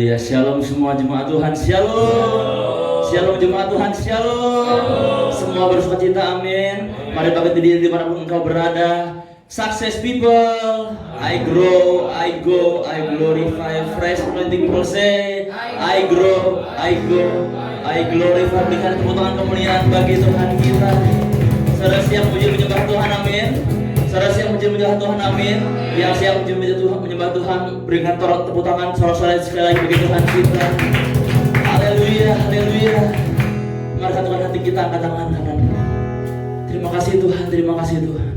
Haleluya. Shalom semua jemaat Tuhan. Shalom. Shalom jemaat Tuhan. Shalom. Semua bersukacita. Amin. Mari bangkit berdiri dimanapun engkau berada. Success people, I grow, I go, I glorify. Fresh anointing people say, I grow, I go, I glorify. Berikan tepuk tangan kemuliaan bagi Tuhan kita. Saudara siap puji menyembah Tuhan, amin. Saudara siap puji menyembah Tuhan, amin. Yang siap puji menyembah Tuhan, berikan tepuk tangan sorak-sorai sekali lagi bagi Tuhan kita. Haleluya, haleluya. Mari satukan hati kita, angkat tangan kanan. Terima kasih Tuhan, terima kasih Tuhan.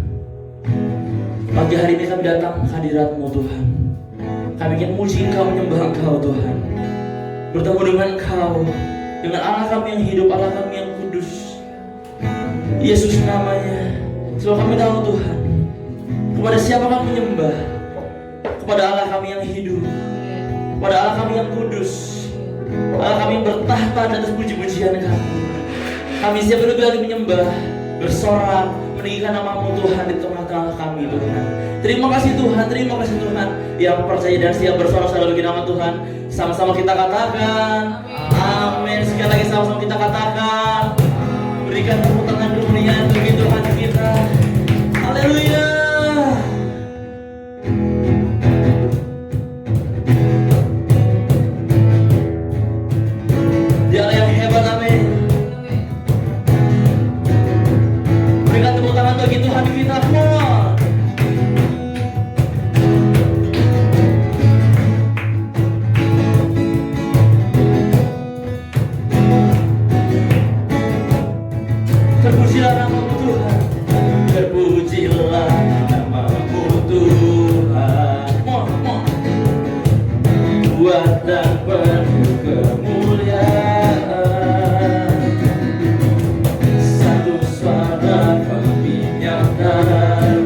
Pagi hari ini kami datang ke hadirat-Mu Tuhan. Kami ingin muji Engkau, menyembah Engkau Tuhan. Bertemu dengan Engkau, dengan Allah kami yang hidup, Allah kami yang kudus. Yesus namanya. Sebab kami tahu Tuhan, kepada siapa kami menyembah? Kepada Allah kami yang hidup, kepada Allah kami yang kudus, Allah kami yang bertahta atas puji-pujian kami. Kami siap lebih menyembah, bersorak, meninggikan nama-Mu Tuhan di tengah-tengah kami Tuhan. Terima kasih Tuhan, terima kasih Tuhan yang percaya dan siap bersorak-sorak bagi nama Tuhan. Sama-sama kita katakan amin. Sekali lagi sama-sama kita katakan, berikan tepuk tangan kemuliaan bagi Tuhan kita. Haleluya. Dia yang hebat, amin. Berikan tepuk tangan bagi Tuhan kita semua. Terpujilah nama-Mu Tuhan, terpujilah nama-Mu Tuhan. Kuat dan penuh kemuliaan, satu suara kami nyatakan,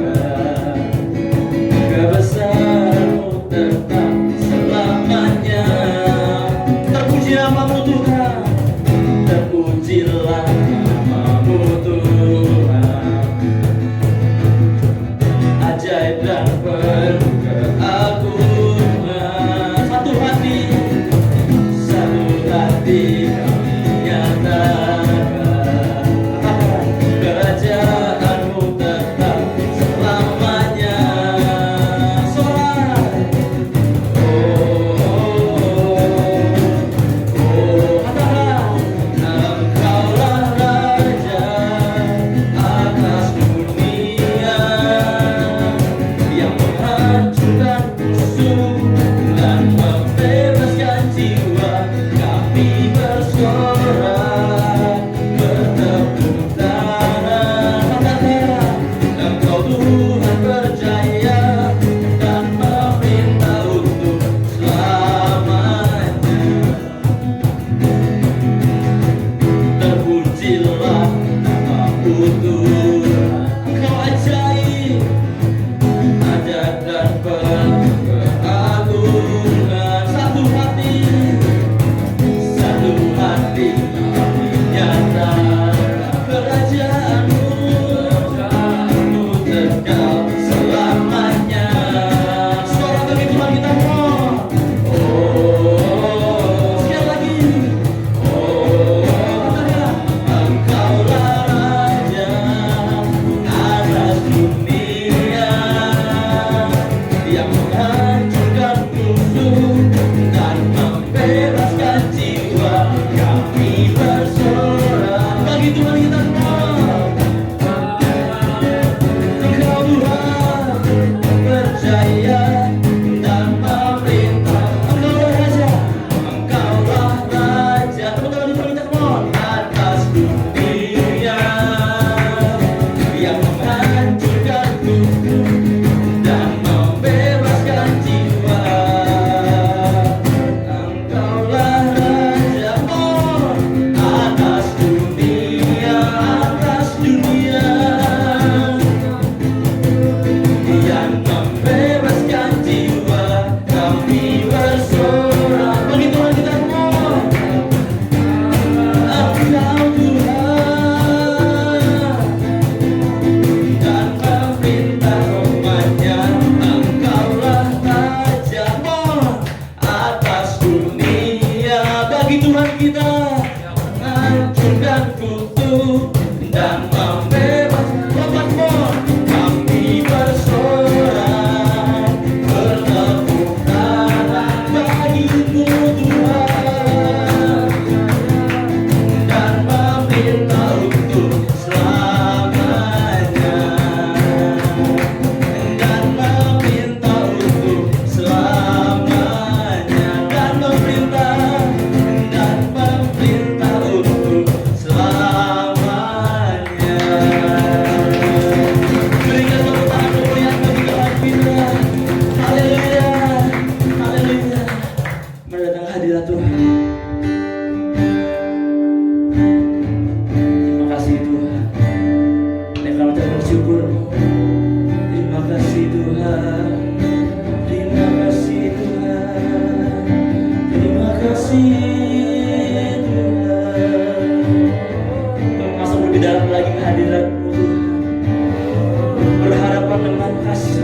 dengan kasih,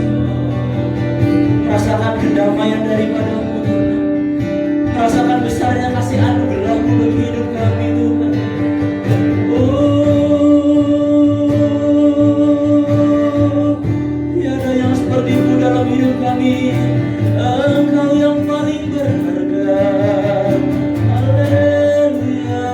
merasakan kedamaian daripada-Mu Tuhan, merasakan besarnya kasih anugerah-Mu bagi hidup kami Tuhan. Tiada yang seperti-Mu dalam hidup kami. Engkau yang paling berharga. Haleluya.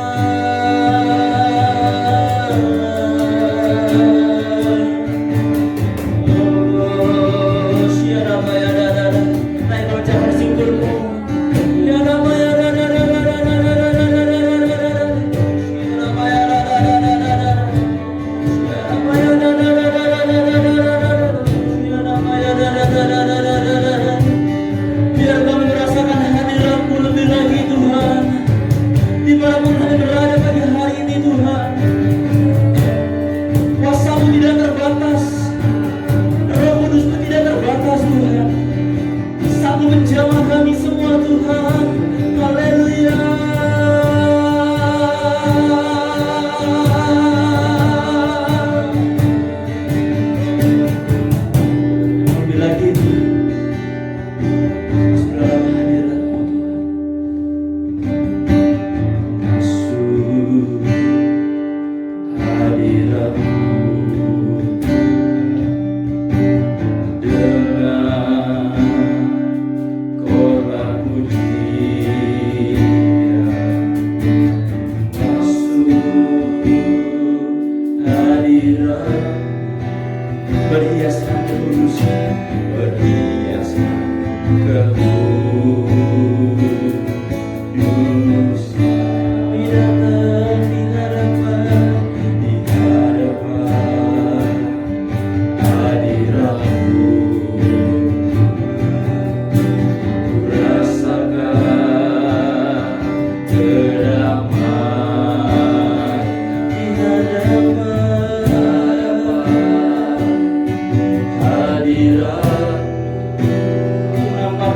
Siara maya dada, naik bacakan singkulmu. Siara maya dada, siara maya dada, siara maya dada, siara maya dada. Biar kami merasakan hadirat-Mu lebih lagi Tuhan, dimanapun kami berada pagi hari ini Tuhan. Kuasa-Mu tidak terbatas, Roh Kudus-Mu tidak terbatas Tuhan, sanggup menjamah kami semua Tuhan. Haleluya. Lebih lagi Tuhan, dalam hadirat-Mu Tuhan, masuk hadirat-Mu dengan korban pujian, masuk hadirat, berhiaskan kekudusan, berhiaskan kekudusan. Kami datang di hadapan hadirat-Mu. Ku rasakan kedamaian di hadapan hadirat-Mu. Ku nampak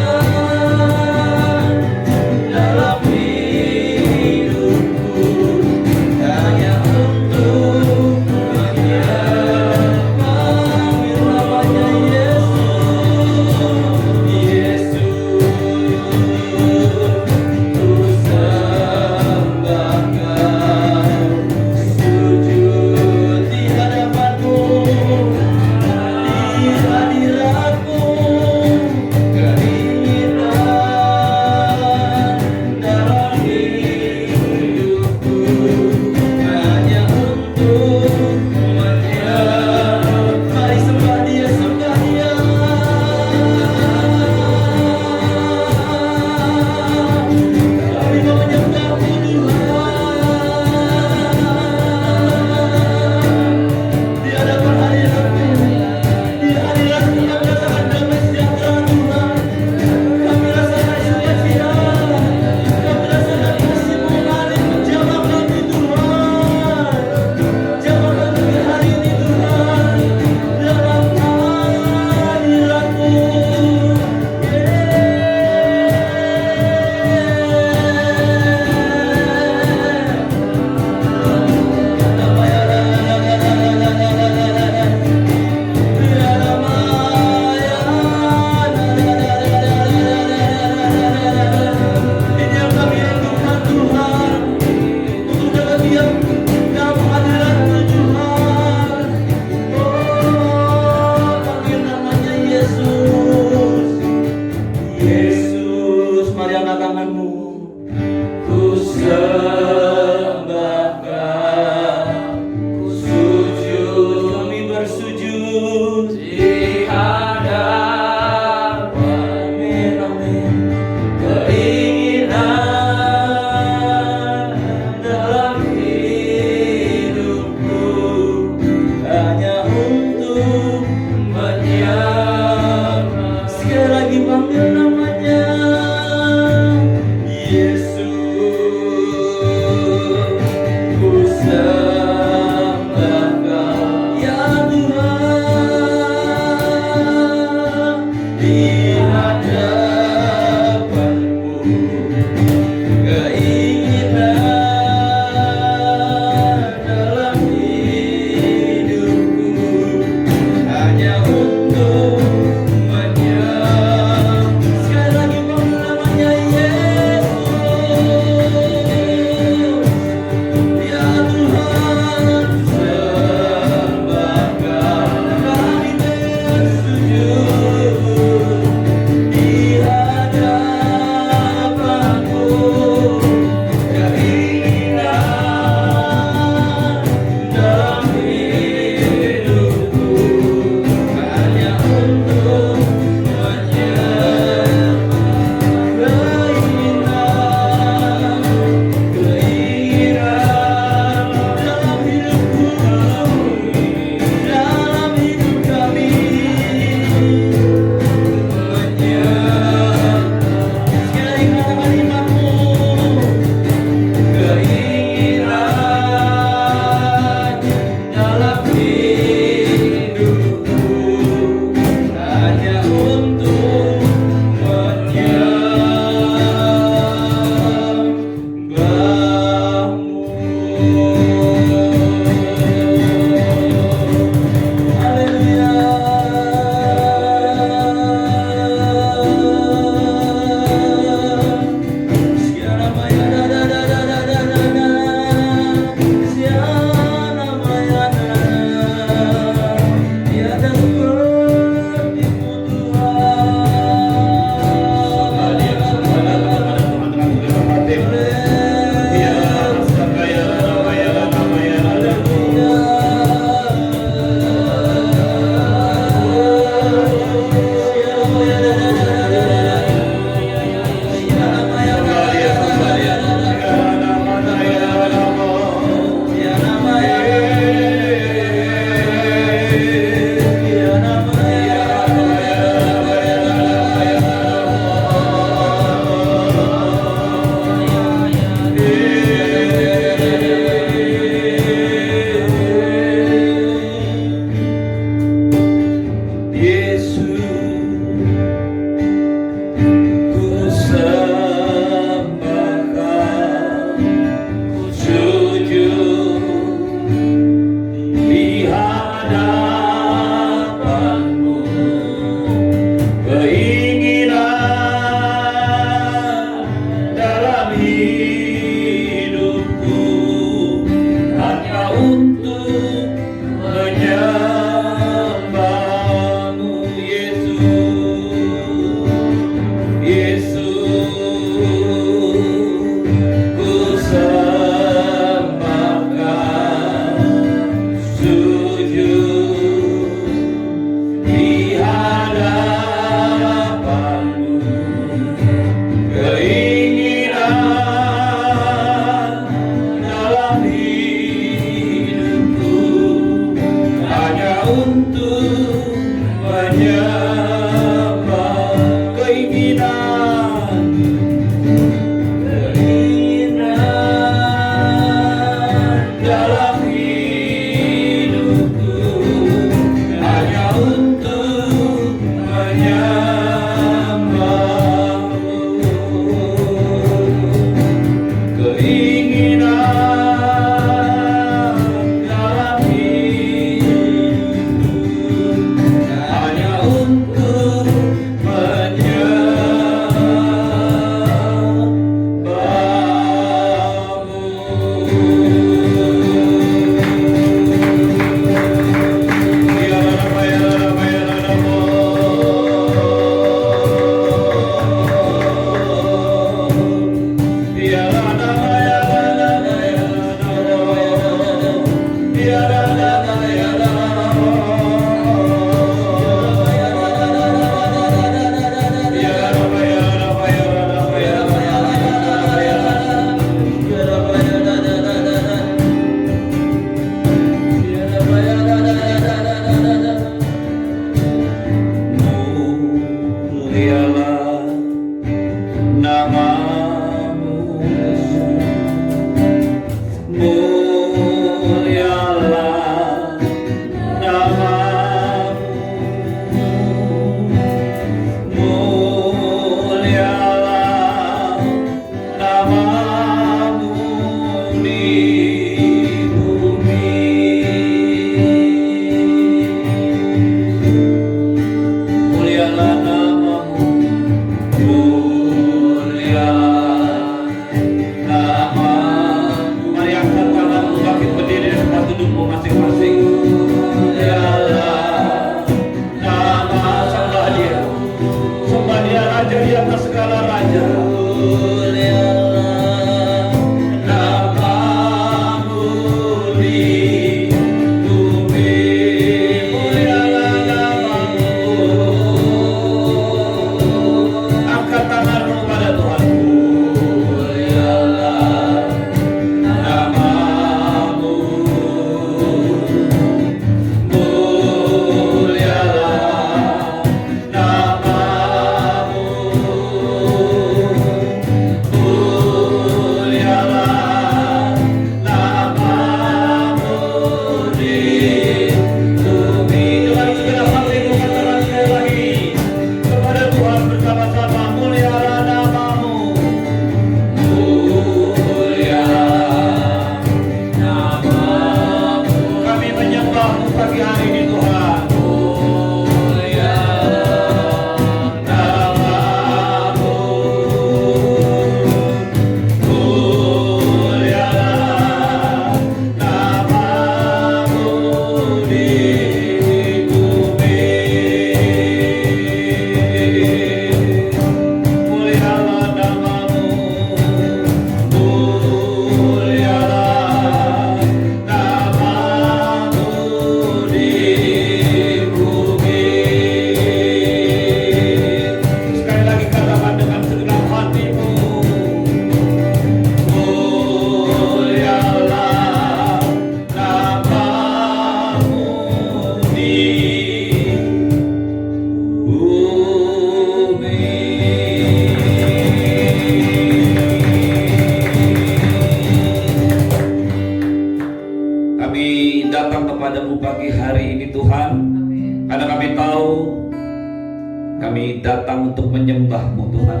Kami datang untuk menyembah-Mu Tuhan.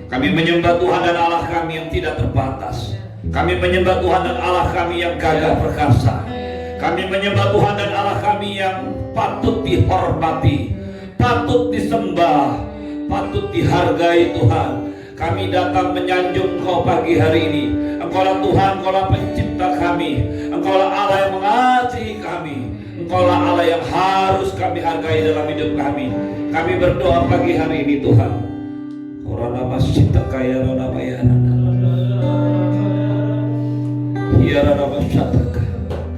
Kami menyembah Tuhan dan Allah kami yang tidak terbatas. Kami menyembah Tuhan dan Allah kami yang gagah perkasa. Kami menyembah Tuhan dan Allah kami yang patut dihormati, patut disembah, patut dihargai Tuhan. Kami datang menyanjung Engkau pagi hari ini. Engkaulah Tuhan, Engkaulah pencipta kami. Engkaulah Allah yang mengasihi kami. Engkaulah Allah yang harus kami hargai dalam hidup kami. Kami berdoa pagi hari ini Tuhan. Korana masjidta kaya rana bayana. Hiarana masyataka.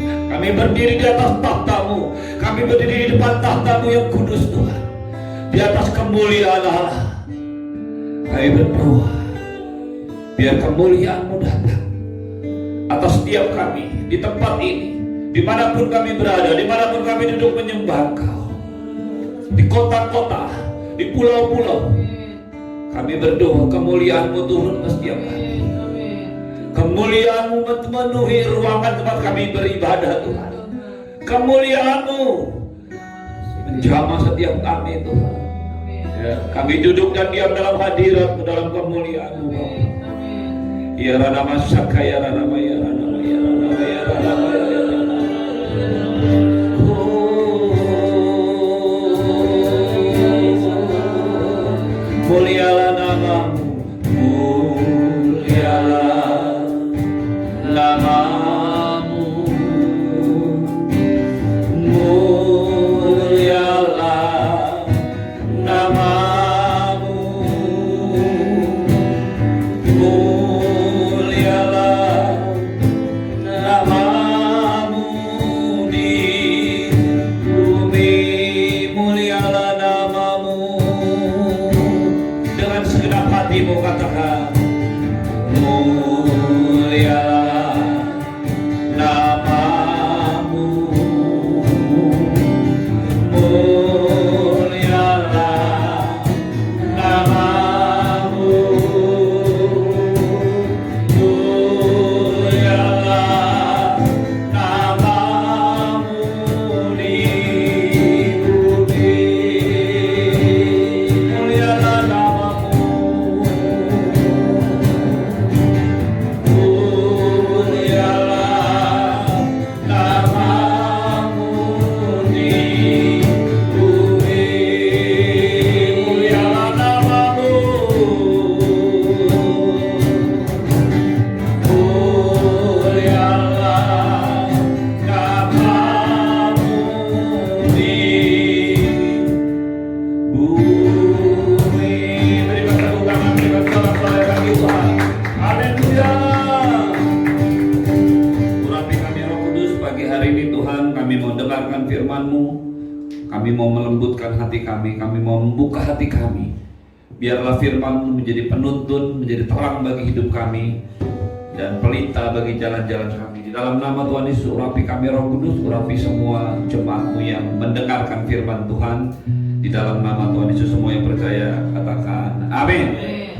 Kami berdiri di atas tahta-Mu. Kami berdiri di depan tahta-Mu yang kudus Tuhan. Di atas kemuliaan Allah. Kami berdoa biar kemuliaan-Mu datang atas setiap kami di tempat ini, dimanapun kami berada, dimanapun kami duduk menyembah Engkau, di kota-kota, di pulau-pulau. Kami berdoa kemuliaan-Mu turun ke setiap kami. Kemuliaan-Mu memenuhi ruangan tempat kami beribadah Tuhan. Kemuliaan-Mu menjamah setiap kami Tuhan. Ya, kami duduk dan diam dalam hadirat-Mu, dalam kemuliaan-Mu Bapa. Ya rana masaka ya rana ya rana ya rana ya rana ya rana. Mulialah nama-Mu, mulialah nama-Mu, mulialah nama-Mu, mulialah nama-Mu. kami mau dengarkan firman-Mu, kami mau melembutkan hati kami mau membuka hati kami. Biarlah firman-Mu menjadi penuntun, menjadi terang bagi hidup kami, dan pelita bagi jalan-jalan kami. Di dalam nama Tuhan Yesus, urapi kami Roh Kudus, urapi semua jemaat-Mu yang mendengarkan firman Tuhan. Di dalam nama Tuhan Yesus, semua yang percaya katakan amin.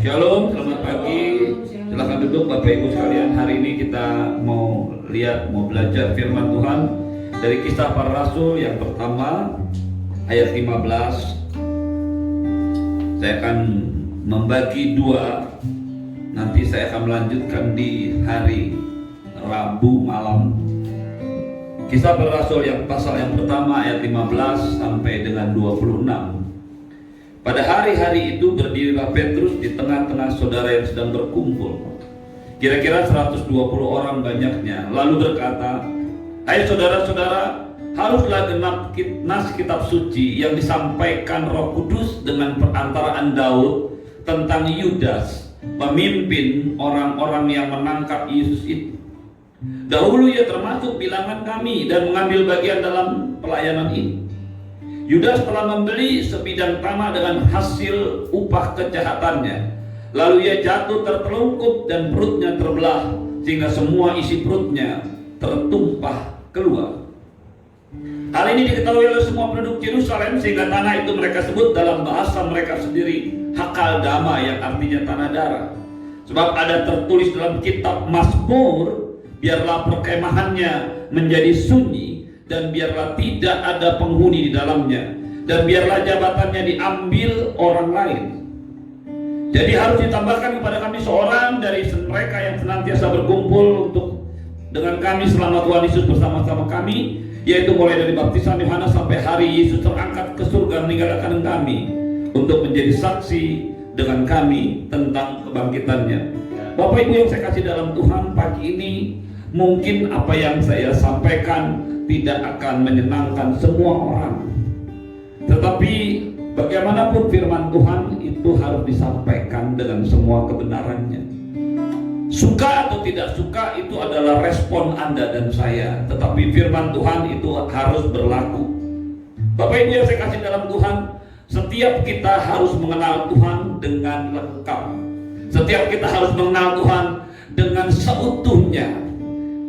Shalom, selamat pagi. Silakan duduk Bapak Ibu sekalian. Hari ini kita mau belajar firman Tuhan dari Kisah Para Rasul yang pertama ayat 15. Saya akan membagi dua. Nanti saya akan melanjutkan di hari Rabu malam. Kisah Para Rasul yang pasal yang pertama ayat 15 sampai dengan 26. Pada hari-hari itu berdirilah Petrus di tengah-tengah saudara yang sedang berkumpul. Kira-kira 120 orang banyaknya. Lalu berkata, "Hai saudara-saudara, haruslah genap nas kitab suci yang disampaikan Roh Kudus dengan perantaraan Daud tentang Yudas, pemimpin orang-orang yang menangkap Yesus itu. Dahulu ia termasuk bilangan kami dan mengambil bagian dalam pelayanan ini. Yudas telah membeli sebidang tanah dengan hasil upah kejahatannya. Lalu ia jatuh tertelungkup dan perutnya terbelah, sehingga semua isi perutnya tertumpah keluar. Hal ini diketahui oleh semua penduduk Yerusalem, sehingga tanah itu mereka sebut dalam bahasa mereka sendiri Hakaldama, yang artinya tanah darah. Sebab ada tertulis dalam kitab Mazmur, biarlah perkemahannya menjadi sunyi, dan biarlah tidak ada penghuni di dalamnya, dan biarlah jabatannya diambil orang lain. Jadi harus ditambahkan kepada kami seorang dari mereka yang senantiasa berkumpul dengan kami selama Tuhan Yesus bersama-sama kami, yaitu mulai dari baptisan Yohanes sampai hari Yesus terangkat ke surga meninggalkan kami, untuk menjadi saksi dengan kami tentang kebangkitannya." Bapak Ibu yang saya kasih dalam Tuhan, pagi ini mungkin apa yang saya sampaikan tidak akan menyenangkan semua orang, tetapi bagaimanapun firman Tuhan itu harus disampaikan dengan semua kebenarannya. Suka atau tidak suka itu adalah respon Anda dan saya, tetapi firman Tuhan itu harus berlaku. Bapak Ibu yang saya kasih dalam Tuhan, setiap kita harus mengenal Tuhan dengan lengkap. Setiap kita harus mengenal Tuhan dengan seutuhnya.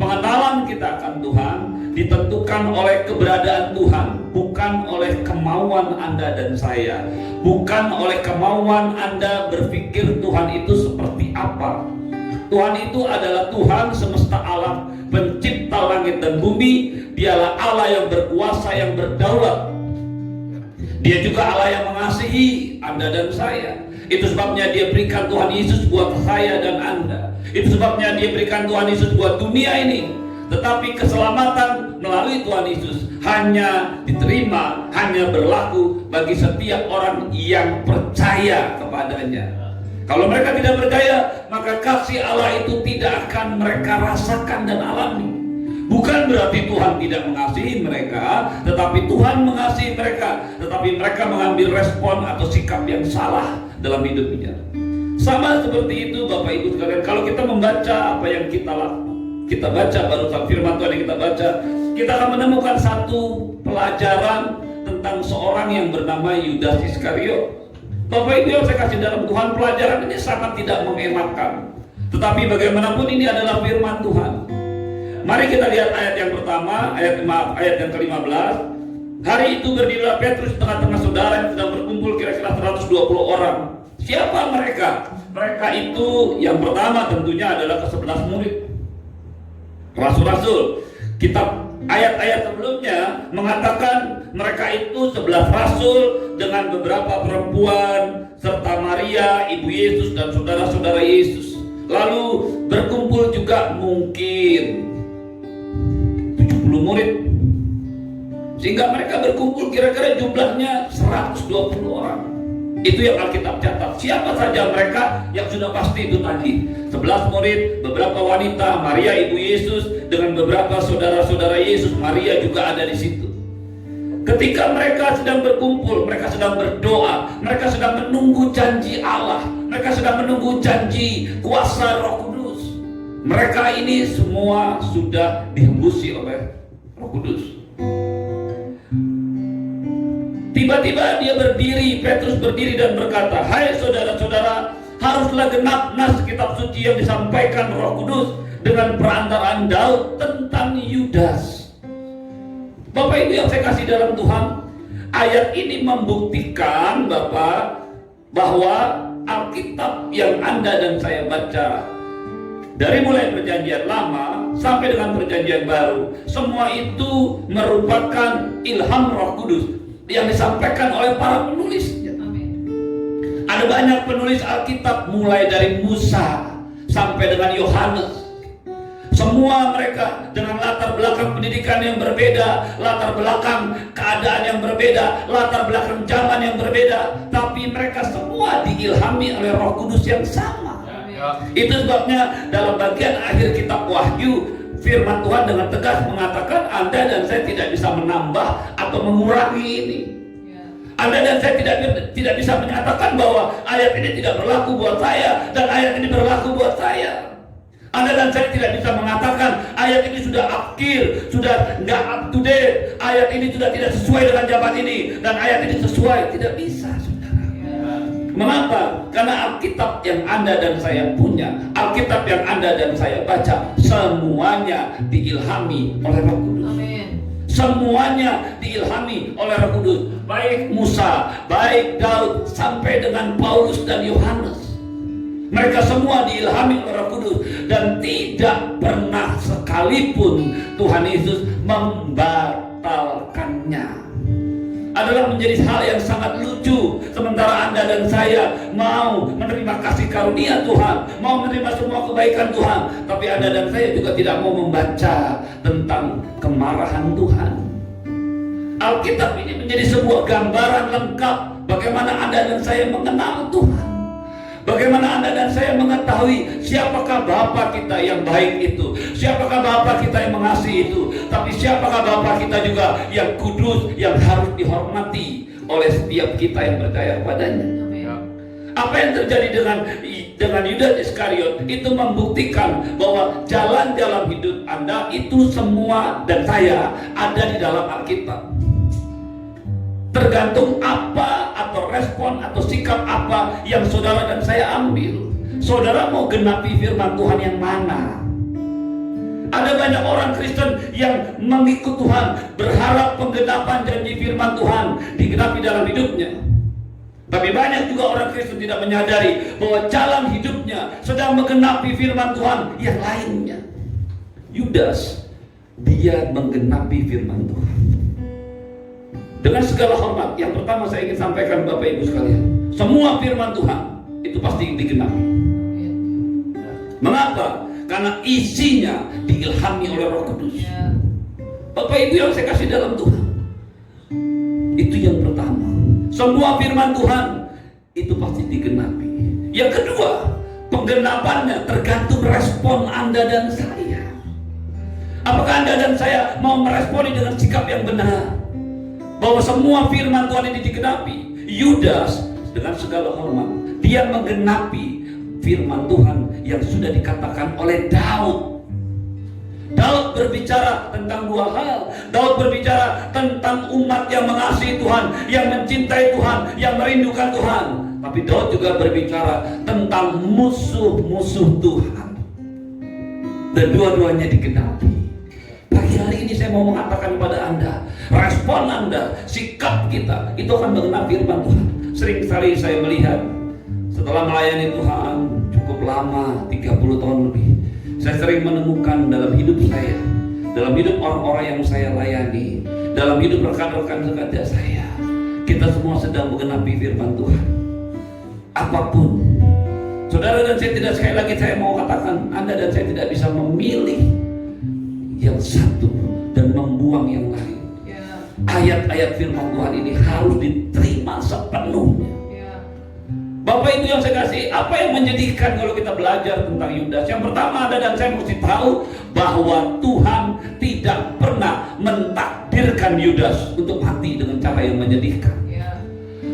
Pengenalan kita akan Tuhan ditentukan oleh keberadaan Tuhan, bukan oleh kemauan Anda dan saya, bukan oleh kemauan Anda berpikir Tuhan itu seperti apa. Tuhan itu adalah Tuhan semesta alam, pencipta langit dan bumi. Dialah Allah yang berkuasa, yang berdaulat. Dia juga Allah yang mengasihi Anda dan saya. Itu sebabnya Dia berikan Tuhan Yesus buat saya dan Anda. Itu sebabnya Dia berikan Tuhan Yesus buat dunia ini. Tetapi keselamatan melalui Tuhan Yesus hanya diterima, hanya berlaku bagi setiap orang yang percaya kepadanya. Kalau mereka tidak percaya, maka kasih Allah itu tidak akan mereka rasakan dan alami. Bukan berarti Tuhan tidak mengasihi mereka, tetapi Tuhan mengasihi mereka, tetapi mereka mengambil respon atau sikap yang salah dalam hidupnya. Sama seperti itu Bapak Ibu sekalian, kalau kita membaca apa yang kita baca barusan firman Tuhan yang kita baca, kita akan menemukan satu pelajaran tentang seorang yang bernama Yudas Iskariot. Bapak Ibu yang saya kasih dalam Tuhan, pelajaran ini sangat tidak mengenakan, tetapi bagaimanapun ini adalah firman Tuhan. Mari kita lihat ayat yang pertama, ayat yang ke-15. Hari itu berdirilah Petrus tengah-tengah saudara yang sedang berkumpul, kira-kira 120 orang. Siapa mereka? Mereka itu yang pertama tentunya adalah ke-11 murid, rasul-rasul. Kitab ayat-ayat sebelumnya mengatakan mereka itu 11 rasul dengan beberapa perempuan serta Maria, ibu Yesus dan saudara-saudara Yesus. Lalu berkumpul juga mungkin 70 murid, sehingga mereka berkumpul kira-kira jumlahnya 120 orang. Itu yang Alkitab catat. Siapa saja mereka yang sudah pasti itu tadi 11 murid, beberapa wanita, Maria ibu Yesus dengan beberapa saudara-saudara Yesus. Maria juga ada di situ. Ketika mereka sedang berkumpul, mereka sedang berdoa, mereka sedang menunggu janji Allah, mereka sedang menunggu janji kuasa Roh Kudus. Mereka ini semua sudah dihembusi oleh Roh Kudus. Tiba-tiba dia berdiri, Petrus berdiri dan berkata, "Hai saudara-saudara, haruslah genap nas kitab suci yang disampaikan Roh Kudus dengan perantaraan Daud tentang Yudas." Bapak Ibu yang saya kasih dalam Tuhan, ayat ini membuktikan Bapak bahwa Alkitab yang Anda dan saya baca dari mulai perjanjian lama sampai dengan perjanjian baru, semua itu merupakan ilham Roh Kudus yang disampaikan oleh para penulisnya. Ada banyak penulis Alkitab mulai dari Musa sampai dengan Yohanes. Semua mereka dengan latar belakang pendidikan yang berbeda, latar belakang keadaan yang berbeda, latar belakang zaman yang berbeda, tapi mereka semua diilhami oleh Roh Kudus yang sama. Itu sebabnya dalam bagian akhir kitab Wahyu, firman Tuhan dengan tegas mengatakan Anda dan saya tidak bisa menambah atau mengurangi ini. Anda dan saya tidak bisa menyatakan bahwa ayat ini tidak berlaku buat saya dan ayat ini berlaku buat saya. Anda dan saya tidak bisa mengatakan ayat ini sudah akhir, sudah nggak up to date, ayat ini sudah tidak sesuai dengan zaman ini dan ayat ini sesuai. Tidak bisa, saudara. Mengapa? Karena Alkitab yang Anda dan saya punya, Alkitab yang Anda dan saya baca, semuanya diilhami oleh Roh Kudus. Amin. Semuanya diilhami oleh Roh Kudus. Baik Musa, baik Daud, sampai dengan Paulus dan Yohanes. Mereka semua diilhami oleh Roh Kudus dan tidak pernah sekalipun Tuhan Yesus membatalkannya. Adalah menjadi hal yang sangat lucu. Sementara Anda dan saya mau menerima kasih karunia Tuhan, mau menerima semua kebaikan Tuhan, tapi Anda dan saya juga tidak mau membaca tentang kemarahan Tuhan. Alkitab ini menjadi sebuah gambaran lengkap bagaimana Anda dan saya mengenal Tuhan. Bagaimana Anda dan saya mengetahui siapakah Bapa kita yang baik itu, siapakah Bapa kita yang mengasihi itu, tapi siapakah Bapa kita juga yang kudus, yang harus dihormati oleh setiap kita yang percaya kepadanya. Apa yang terjadi dengan Yudas Iskariot itu membuktikan bahwa jalan dalam hidup Anda itu semua dan saya ada di dalam Alkitab. Tergantung apa atau respon atau sikap apa yang saudara dan saya ambil. Saudara mau genapi firman Tuhan yang mana? Ada banyak orang Kristen yang mengikut Tuhan, berharap penggenapan janji firman Tuhan digenapi dalam hidupnya. Tapi banyak juga orang Kristen tidak menyadari bahwa jalan hidupnya sedang menggenapi firman Tuhan yang lainnya. Yudas, dia menggenapi firman Tuhan. Dengan segala hormat, yang pertama saya ingin sampaikan Bapak Ibu sekalian, semua firman Tuhan itu pasti digenapi. Mengapa? Karena isinya diilhami oleh Roh Kudus. Bapak Ibu yang saya kasih dalam Tuhan, itu yang pertama. Semua firman Tuhan itu pasti digenapi. Yang kedua, penggenapannya tergantung respon Anda dan saya. Apakah Anda dan saya mau meresponi dengan sikap yang benar bahwa semua firman Tuhan ini digenapi? Yudas dengan segala hormat, dia menggenapi firman Tuhan yang sudah dikatakan oleh Daud. Daud berbicara tentang dua hal. Daud berbicara tentang umat yang mengasihi Tuhan, yang mencintai Tuhan, yang merindukan Tuhan. Tapi Daud juga berbicara tentang musuh-musuh Tuhan. Dan dua-duanya digenapi. Pagi hari ini saya mau mengatakan kepada Anda, respon Anda, sikap kita itu akan mengenal firman Tuhan. Sering sekali saya melihat setelah melayani Tuhan cukup lama, 30 tahun lebih, saya sering menemukan dalam hidup saya, dalam hidup orang-orang yang saya layani, dalam hidup rekan-rekan sekerja saya, kita semua sedang menggenapi firman Tuhan. Apapun, saudara dan saya tidak, sekali lagi saya mau katakan, Anda dan saya tidak bisa memilih yang satu dan membuang yang lain. Ayat-ayat firman Tuhan ini harus diterima sepenuhnya. Bapak Ibu yang saya kasih, apa yang menjadikan kalau kita belajar tentang Yudas? Yang pertama, Anda dan saya mesti tahu bahwa Tuhan tidak pernah mentakdirkan Yudas untuk mati dengan cara yang menyedihkan.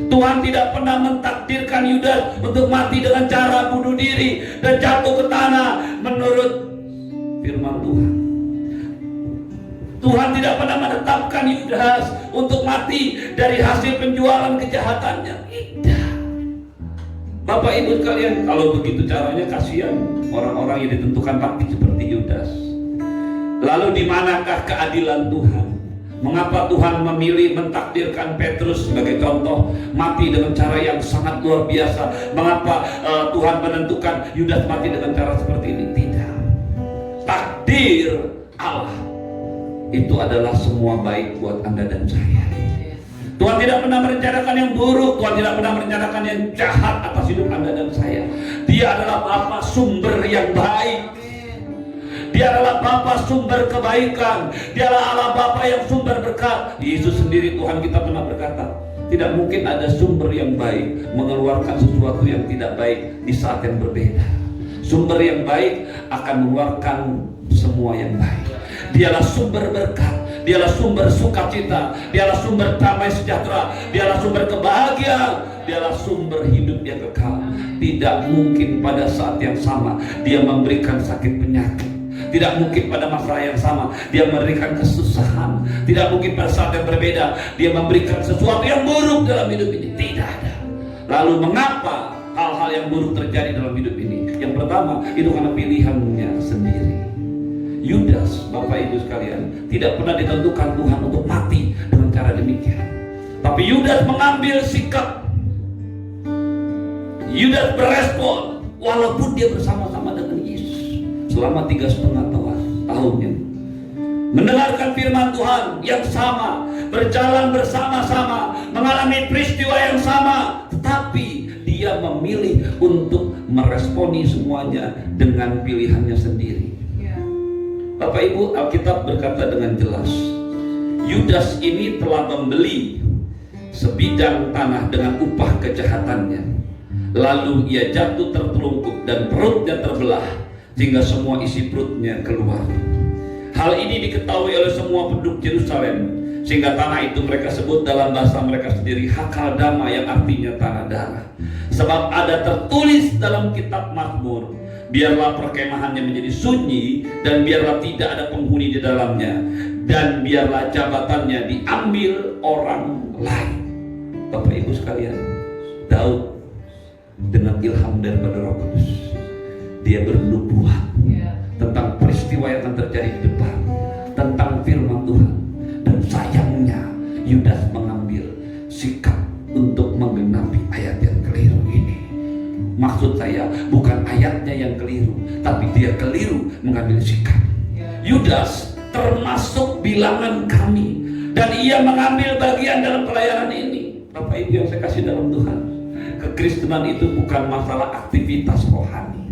Tuhan tidak pernah mentakdirkan Yudas untuk mati dengan cara bunuh diri dan jatuh ke tanah menurut firman Tuhan. Tuhan tidak pernah menetapkan Yudas untuk mati dari hasil penjualan kejahatannya. Tidak. Bapak Ibu sekalian, kalau begitu caranya kasihan orang-orang yang ditentukan mati seperti Yudas. Lalu di manakah keadilan Tuhan? Mengapa Tuhan memilih mentakdirkan Petrus sebagai contoh mati dengan cara yang sangat luar biasa? Mengapa Tuhan menentukan Yudas mati dengan cara seperti ini? Tidak. Takdir Allah itu adalah semua baik buat Anda dan saya. Tuhan tidak pernah merencanakan yang buruk, Tuhan tidak pernah merencanakan yang jahat atas hidup Anda dan saya. Dia adalah Bapa sumber yang baik. Dia adalah Bapa sumber kebaikan. Dia adalah Allah Bapa yang sumber berkat. Yesus sendiri Tuhan kita pernah berkata, tidak mungkin ada sumber yang baik mengeluarkan sesuatu yang tidak baik di saat yang berbeda. Sumber yang baik akan mengeluarkan semua yang baik. Dialah sumber berkat, dialah sumber sukacita, dialah sumber damai sejahtera, dialah sumber kebahagiaan, dialah sumber hidup yang kekal. Tidak mungkin pada saat yang sama dia memberikan sakit penyakit. Tidak mungkin pada masa yang sama dia memberikan kesusahan. Tidak mungkin pada saat yang berbeda dia memberikan sesuatu yang buruk dalam hidup ini. Tidak ada. Lalu mengapa hal-hal yang buruk terjadi dalam hidup ini? Yang pertama, itu karena pilihannya sendiri. Yudas, Bapak Ibu sekalian, tidak pernah ditentukan Tuhan untuk mati dengan cara demikian. Tapi Yudas mengambil sikap. Yudas berespon walaupun dia bersama-sama dengan Yesus selama 3,5 tahunnya, mendengarkan firman Tuhan yang sama, berjalan bersama-sama, mengalami peristiwa yang sama, tetapi dia memilih untuk meresponi semuanya dengan pilihannya sendiri. Bapak Ibu, Alkitab berkata dengan jelas, Yudas ini telah membeli sebidang tanah dengan upah kejahatannya. Lalu ia jatuh tertelungkup dan perutnya terbelah sehingga semua isi perutnya keluar. Hal ini diketahui oleh semua penduduk Yerusalem, sehingga tanah itu mereka sebut dalam bahasa mereka sendiri Hakaldama, yang artinya tanah darah. Sebab ada tertulis dalam kitab Mazmur, biarlah perkemahannya menjadi sunyi, dan biarlah tidak ada penghuni di dalamnya, dan biarlah jabatannya diambil orang lain. Bapak Ibu sekalian, Daud dengan ilham daripada Roh Kudus, dia bernubuat tentang peristiwa yang akan terjadi di depan, tentang firman Tuhan. Dan sayangnya Yudas mengambil sikap untuk menggenapi ayat yang keliru ini. Maksud saya bukan ayatnya yang keliru, tapi dia keliru mengambil sikap. Yudas termasuk bilangan kami, dan ia mengambil bagian dalam pelayanan ini. Bapak Ibu yang saya kasih dalam Tuhan, kekristenan itu bukan masalah aktivitas rohani.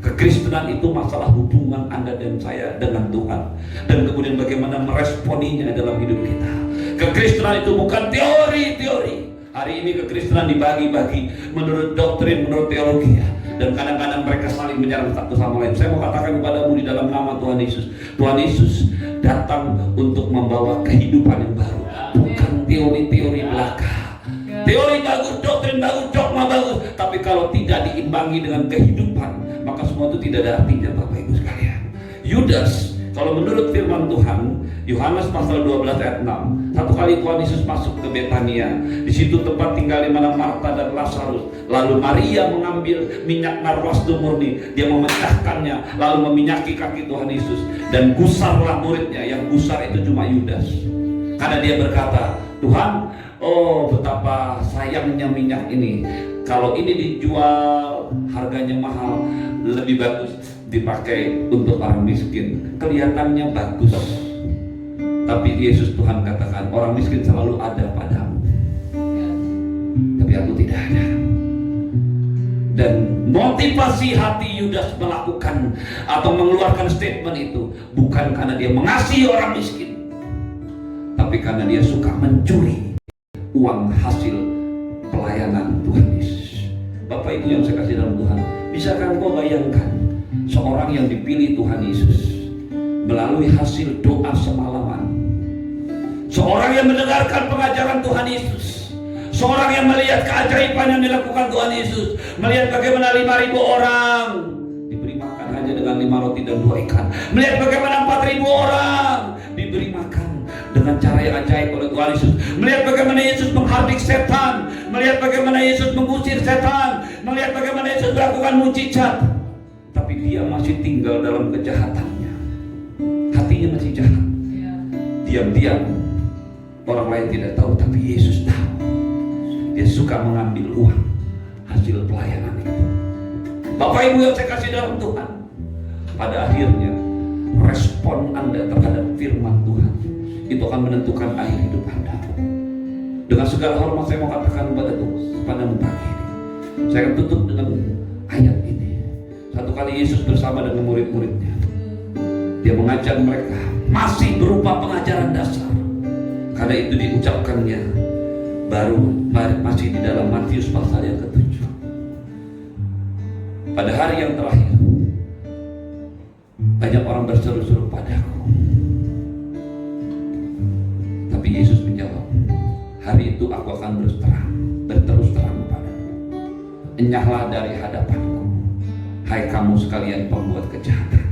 Kekristenan itu masalah hubungan Anda dan saya dengan Tuhan, dan kemudian bagaimana meresponinya dalam hidup kita. Kekristenan itu bukan teori-teori. Hari ini kekristenan dibagi-bagi menurut doktrin, menurut teologi, dan kadang-kadang mereka saling menyerang satu sama lain. Saya mau katakan kepadamu di dalam nama Tuhan Yesus, Tuhan Yesus datang untuk membawa kehidupan yang baru, bukan teori-teori belaka. Teori bagus, doktrin bagus, dogma bagus, tapi kalau tidak diimbangi dengan kehidupan, maka semua itu tidak ada artinya, Bapak Ibu sekalian. Yudas, kalau menurut firman Tuhan, Yohanes pasal 12 ayat 6, satu kali Tuhan Yesus masuk ke Betania. Di situ tempat tinggal di mana Marta dan Lazarus. Lalu Maria mengambil minyak narwastu murni, dia memecahkannya, lalu meminyaki kaki Tuhan Yesus, dan gusarlah muridnya. Yang gusar itu cuma Yudas, karena dia berkata, Tuhan, oh betapa sayangnya minyak ini. Kalau ini dijual harganya mahal, lebih bagus dipakai untuk orang miskin. Kelihatannya bagus, tapi Yesus Tuhan katakan, orang miskin selalu ada padamu, tapi aku tidak ada. Dan motivasi hati Yudas melakukan atau mengeluarkan statement itu bukan karena dia mengasihi orang miskin, tapi karena dia suka mencuri uang hasil pelayanan Tuhan Yesus. Bapak Ibu yang saya kasih dalam Tuhan, bisakah engkau bayangkan seorang yang dipilih Tuhan Yesus melalui hasil doa semalaman, seorang yang mendengarkan pengajaran Tuhan Yesus, seorang yang melihat keajaiban yang dilakukan Tuhan Yesus, melihat bagaimana 5.000 orang diberi makan hanya dengan 5 roti dan 2 ikan, melihat bagaimana 4.000 orang diberi diterima dengan cara yang ajaib oleh Tuhan Yesus. Melihat bagaimana Yesus menghardik setan, melihat bagaimana Yesus mengusir setan, melihat bagaimana Yesus melakukan mujizat. Tapi dia masih tinggal dalam kejahatannya. Hatinya masih jahat. Diam-diam orang lain tidak tahu, tapi Yesus tahu. Dia suka mengambil uang hasil pelayanan itu. Bapak Ibu yang saya kasih dalam Tuhan, pada akhirnya respon Anda terhadap firman Tuhan itu akan menentukan akhir hidup Anda. Dengan segala hormat saya mau katakan pada pagi ini, saya akan tutup dengan ayat ini. Satu kali Yesus bersama dengan murid-muridnya, dia mengajak mereka masih berupa pengajaran dasar. Karena itu diucapkannya baru masih di dalam Matius pasal yang ke-7. Pada hari yang terakhir, banyak orang berseru-seru padaku. Tapi Yesus menjawab, hari itu aku akan berterus terang kepadamu. Enyahlah dari hadapanku, hai kamu sekalian pembuat kejahatan.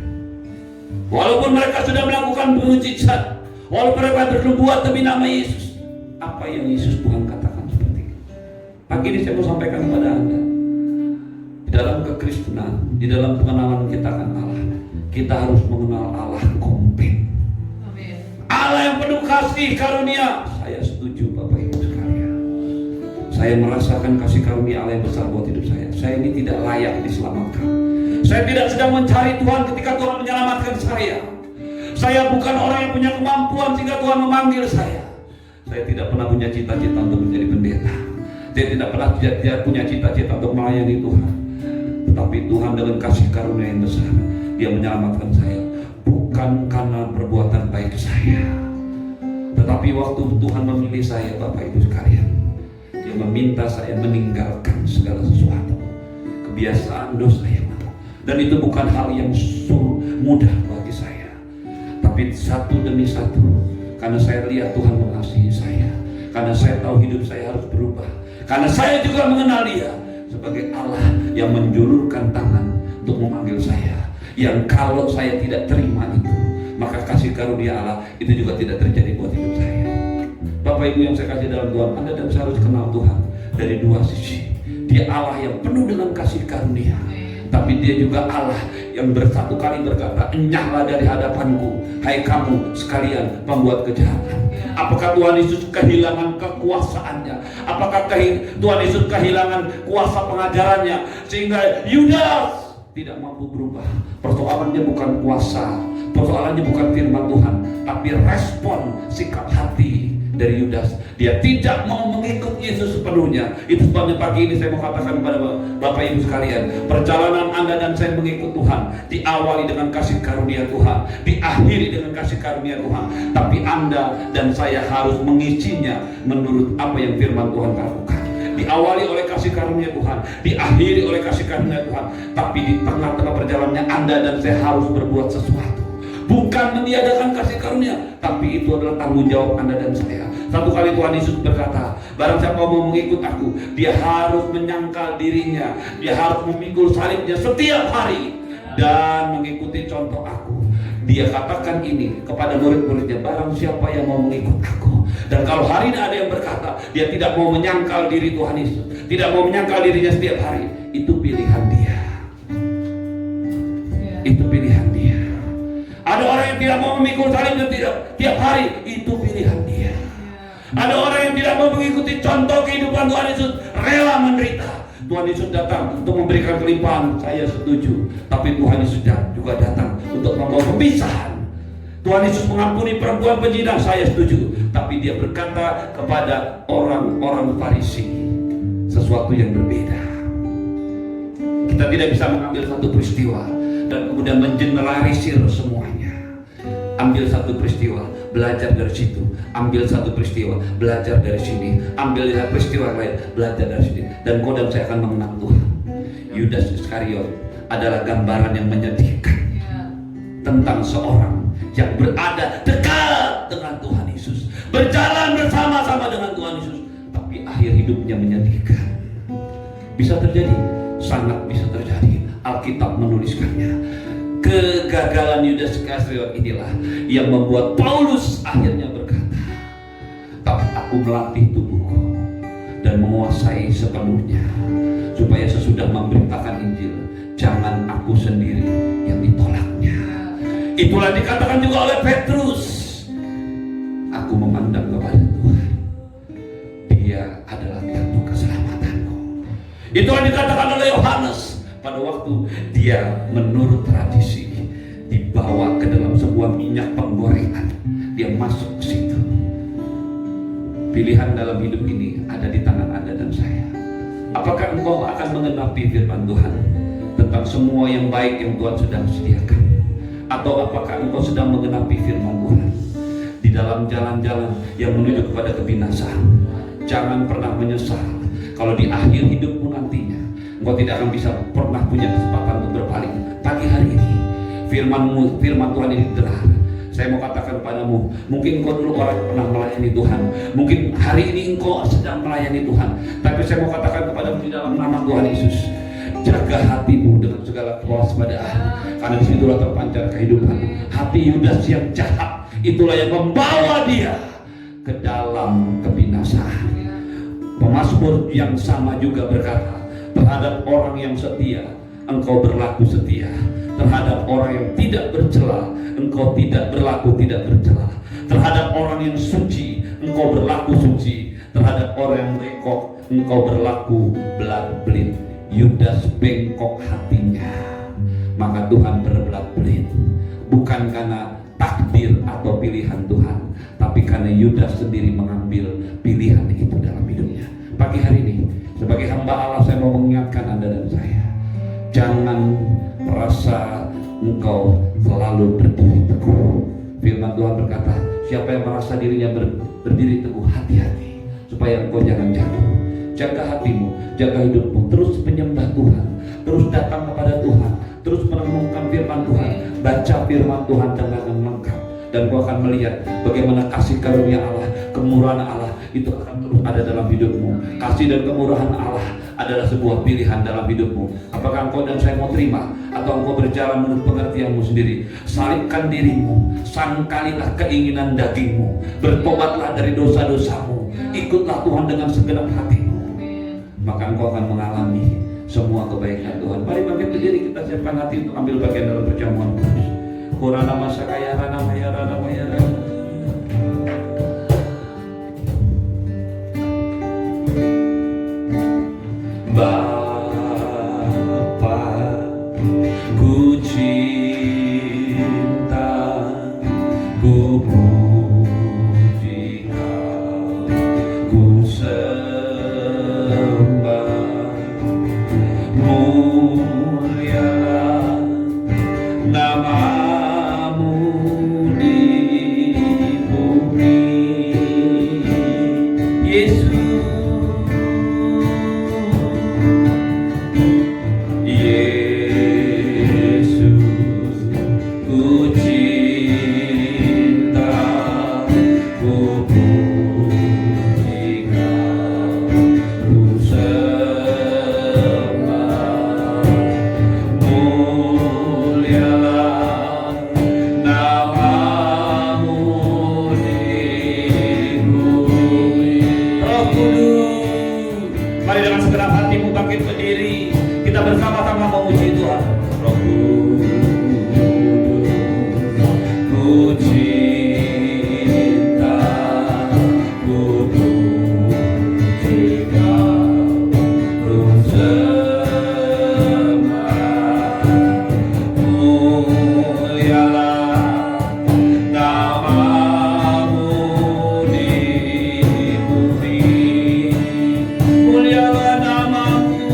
Walaupun mereka sudah melakukan mujizat, walaupun mereka bernubuat demi nama Yesus, apa yang Yesus Tuhan katakan seperti itu? Pagi ini saya mau sampaikan kepada Anda, di dalam kekristenan, di dalam pengenalan kita akan Allah, kita harus mengenal Allah komplit. Amin. Allah yang penuh kasih karunia. Saya setuju Bapak Ibu sekalian. Saya merasakan kasih karunia Allah yang besar buat hidup saya. Saya ini tidak layak diselamatkan. Saya tidak sedang mencari Tuhan ketika Tuhan menyelamatkan saya. Saya bukan orang yang punya kemampuan sehingga Tuhan memanggil saya. Saya tidak pernah punya cita-cita untuk menjadi pendeta. Saya tidak pernah punya cita-cita untuk melayani Tuhan. Tetapi Tuhan dengan kasih karunia yang besar, Dia menyelamatkan saya. Bukan karena perbuatan baik saya, tetapi waktu Tuhan memilih saya, Bapak Ibu sekalian, Dia meminta saya meninggalkan segala sesuatu, kebiasaan dosa yang lalu. Dan itu bukan hal yang mudah bagi saya. Tapi satu demi satu, karena saya lihat Tuhan mengasihi saya, karena saya tahu hidup saya harus berubah, karena saya juga mengenal Dia sebagai Allah yang menjulurkan tangan untuk memanggil saya. Yang kalau saya tidak terima itu, maka kasih karunia Allah itu juga tidak terjadi buat hidup saya. Bapak Ibu yang saya kasih dalam Tuhan, Anda dan saya harus kenal Tuhan dari dua sisi. Dia Allah yang penuh dengan kasih karunia, tapi Dia juga Allah yang bersatu kali berkata, enyahlah dari hadapanku, hai kamu sekalian pembuat kejahatan. Apakah Tuhan Yesus kehilangan kekuasaannya? Apakah Tuhan Yesus kehilangan kuasa pengajarannya sehingga Yudas tidak mampu berubah? Persoalannya bukan kuasa, persoalannya bukan firman Tuhan, tapi respon sikap hati dari Yudas. Dia tidak mau mengikut Yesus sepenuhnya. Itu sebabnya pagi ini saya mau katakan kepada Bapak Ibu sekalian, perjalanan Anda dan saya mengikut Tuhan diawali dengan kasih karunia Tuhan, diakhiri dengan kasih karunia Tuhan. Tapi Anda dan saya harus mengisinya menurut apa yang firman Tuhan lakukan. Diawali oleh kasih karunia Tuhan, diakhiri oleh kasih karunia Tuhan. Tapi di tengah-tengah perjalanannya Anda dan saya harus berbuat sesuatu. Bukan meniadakan kasih karunia, tapi itu adalah tanggung jawab Anda dan saya. Satu kali Tuhan Yesus berkata, barang siapa mau mengikut aku, dia harus menyangkal dirinya, dia harus memikul salibnya setiap hari dan mengikuti contoh aku. Dia katakan ini kepada murid-muridnya, barang siapa yang mau mengikut aku. Dan kalau hari ini ada yang berkata dia tidak mau menyangkal diri Tuhan Yesus, tidak mau menyangkal dirinya setiap hari, itu pilihan dia. Itu pilihan dia. Ada orang yang tidak mau memikul salibnya tiap hari, itu pilihan dia. Ada orang yang tidak mau mengikuti contoh kehidupan Tuhan Yesus, rela menderita. Tuhan Yesus datang untuk memberikan kelimpahan, saya setuju. Tapi Tuhan Yesus juga datang untuk membawa pemisahan. Tuhan Yesus mengampuni perempuan pezina, saya setuju. Tapi Dia berkata kepada orang-orang Farisi sesuatu yang berbeda. Kita tidak bisa mengambil satu peristiwa dan kemudian mengeneralisir semuanya. Ambil satu peristiwa, belajar dari situ. Ambil satu peristiwa, belajar dari sini. Ambil peristiwa lain, belajar dari sini. Dan kau dan saya akan mengenal Tuhan. Yudas Iskariot adalah gambaran yang menyedihkan tentang seorang yang berada dekat dengan Tuhan Yesus, berjalan bersama-sama dengan Tuhan Yesus, tapi akhir hidupnya menyedihkan. Bisa terjadi, sangat bisa terjadi. Alkitab menuliskannya. Kegagalan Yudas Iskariot inilah yang membuat Paulus akhirnya berkata, tapi aku melatih tubuhku dan menguasai sepenuhnya, supaya sesudah memberitakan Injil, jangan aku sendiri yang ditolaknya. Itulah dikatakan juga oleh Petrus, aku memandang kepada Tuhan, Dia adalah tentu keselamatanku. Itulah dikatakan oleh Yohanes pada waktu dia menurut tradisi dibawa ke dalam sebuah minyak penggorengan, dia masuk ke situ. Pilihan dalam hidup ini ada di tangan Anda dan saya. Apakah engkau akan mengenapi firman Tuhan tentang semua yang baik yang Tuhan sedang sediakan, atau apakah engkau sedang mengenapi firman Tuhan di dalam jalan-jalan yang menuju kepada kebinasaan? Jangan pernah menyesal kalau di akhir hidupmu nantinya engkau tidak akan bisa pernah punya kesempatan untuk berpaling. Pagi hari ini firman Tuhan ini terang. Saya mau katakan padamu, mungkin engkau dulu orang pernah melayani Tuhan, mungkin hari ini engkau sedang melayani Tuhan, tapi saya mau katakan kepadamu di dalam nama Tuhan Yesus, jaga hatimu dengan segala kewaspadaan, karena disitulah terpancar kehidupan. Hati Yudas yang jahat itulah yang membawa dia ke dalam kebinasaan. Pemazmur yang sama juga berkata, terhadap orang yang setia engkau berlaku setia, terhadap orang yang tidak bercela engkau tidak berlaku tidak bercela, terhadap orang yang suci engkau berlaku suci, terhadap orang yang bengkok engkau berlaku belat-belit. Yudas bengkok hatinya, maka Tuhan berbelat-belit, bukan karena takdir atau pilihan Tuhan, tapi karena Yudas sendiri mengambil pilihan itu dalam hidupnya. Pagi hari ini sebagai hamba Allah, saya mau mengingatkan Anda dan saya, jangan merasa engkau selalu berdiri teguh. Firman Tuhan berkata, siapa yang merasa dirinya berdiri teguh, hati-hati supaya engkau jangan jatuh. Jaga hatimu, jaga hidupmu, terus menyembah Tuhan, terus datang kepada Tuhan, terus merenungkan firman Tuhan, baca firman Tuhan dengan lengkap, dan kau akan melihat bagaimana kasih karunia Allah, kemurahan Allah itu akan terus ada dalam hidupmu. Kasih dan kemurahan Allah adalah sebuah pilihan dalam hidupmu. Apakah engkau dan saya mau terima, atau engkau berjalan menurut pengertianmu sendiri? Salibkan dirimu, sangkalilah keinginan dagingmu, bertobatlah dari dosa-dosamu, ikutlah Tuhan dengan segenap hatimu, maka engkau akan mengalami semua kebaikan Tuhan. Mari bangkit berdiri, kita siapkan hati untuk ambil bagian dalam perjamuan kudus. Kurana masa kaya rana maya rana maya rana. Bapa, ku cinta, ku puji Kau, ku sembah, mulialah namamu di bumi, Yesus. Mari dengan segenap hatimu bangkit berdiri, kita bersama-sama memuji Tuhan. Roh Kudus, ku cinta, ku puji Kau, ku sembah, mulialah namamu di bumi. Mulialah namamu,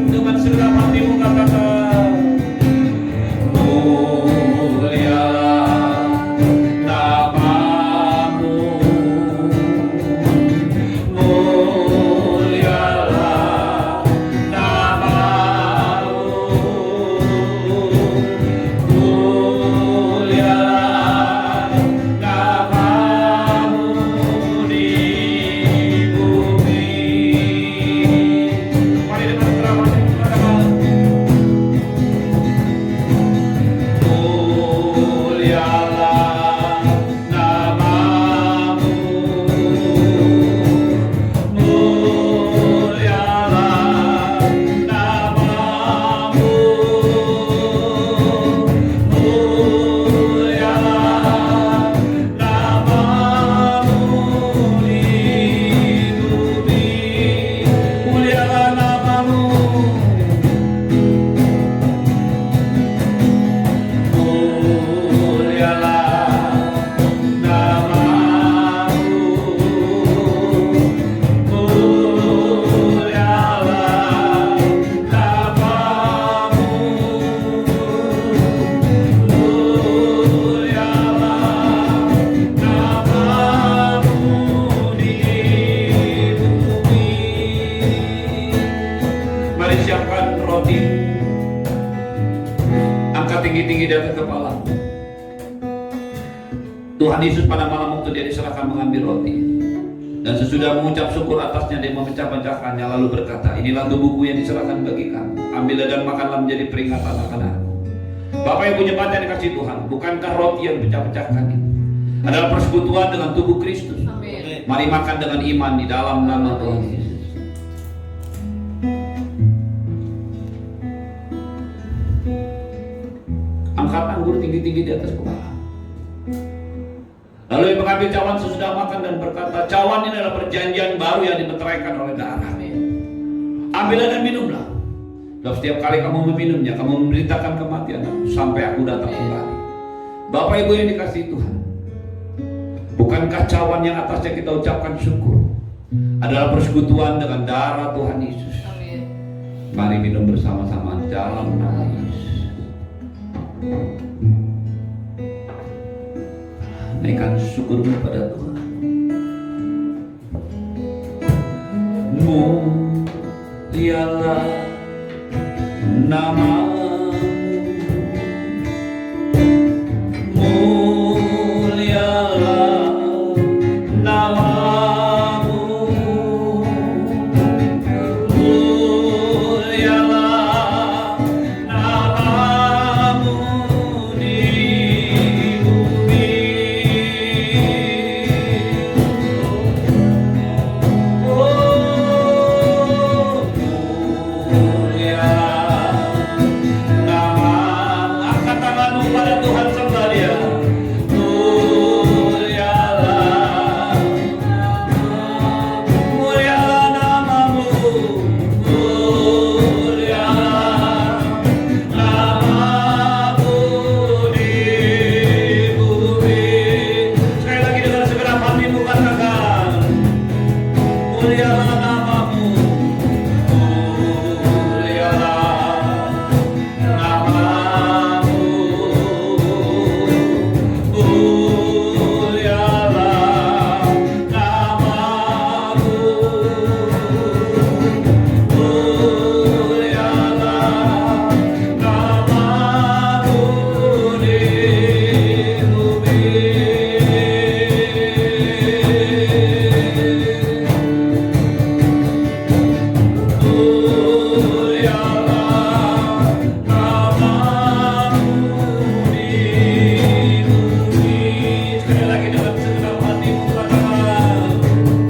dengan segenap hatimu katakan. Tuhan Yesus pada malam waktu dia diserahkan mengambil roti, dan sesudah mengucap syukur atasnya dia memecah-pecahkannya lalu berkata, inilah tubuhku yang diserahkan bagi kamu, ambillah dan makanlah menjadi peringatan akan aku. Bapak Ibu jemaat yang dikasihi Tuhan, bukankah roti yang dipecah-pecahkan itu adalah persekutuan dengan tubuh Kristus? Amin. Mari makan dengan iman di dalam nama Tuhan Yesus. Angkat anggur tinggi-tinggi di atas kepala. Lalu ia mengambil cawan sesudah makan dan berkata, cawan ini adalah perjanjian baru yang dimeteraikan oleh darah. Ambillah dan minumlah. Dan setiap kali kamu meminumnya, kamu memberitakan kematian sampai aku datang kembali. Bapak Ibu yang dikasihi Tuhan, bukankah cawan yang atasnya kita ucapkan syukur adalah persekutuan dengan darah Tuhan Yesus? Amin. Mari minum bersama-sama dalam nama Yesus. Naikkan syukurmu pada Tuhan. Mulialah namamu, mulialah namamu, mulialah namamu di bumi. Angkat tanganmu pada Tuhan sekalian. Mulialah namamu, mulialah namamu di bumi. Sekali lagi dengan segenap hatimu katakan, mulialah namamu, mulialah namamu, mulialah namamu, mulialah namamu di bumi. Mulialah namamu di bumi. Sekali lagi dengan segenap hatimu katakan, mulialah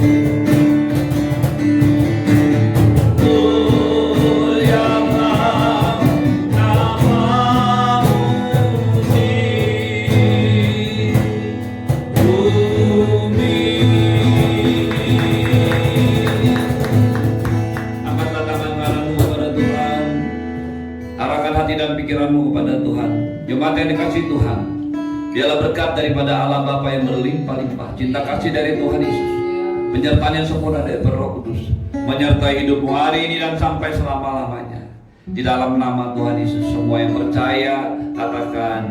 namamu di bumi. Angkatlah tangan kananmu kepada Tuhan. Arahkan hati dan pikiranmu kepada Tuhan. Jemaat yang dikasihi Tuhan, dialah berkat daripada Allah Bapa yang berlimpah-limpah, cinta kasih dari Tuhan Yesus, penyertaan yang sempurna dari Roh Kudus, menyertai hidupmu hari ini dan sampai selama-lamanya. Di dalam nama Tuhan Yesus, semua yang percaya katakan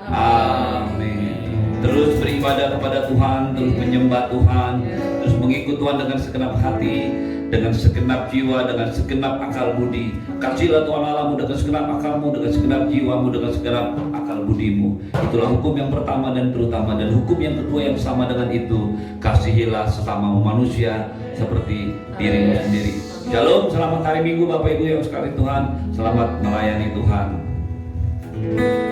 amin. Terus beribadah kepada Tuhan, terus menyembah Tuhan, terus mengikut Tuhan dengan segenap hati, dengan segenap jiwa, dengan segenap akal budi. Kasihlah Tuhan Allahmu dengan segenap akalmu, dengan segenap jiwamu, dengan segenap akal budimu. Itulah hukum yang pertama dan terutama. Dan hukum yang kedua yang sama dengan itu, kasihilah sesamamu manusia seperti dirimu sendiri. Shalom, selamat hari Minggu Bapak Ibu yang sekalian Tuhan. Selamat melayani Tuhan.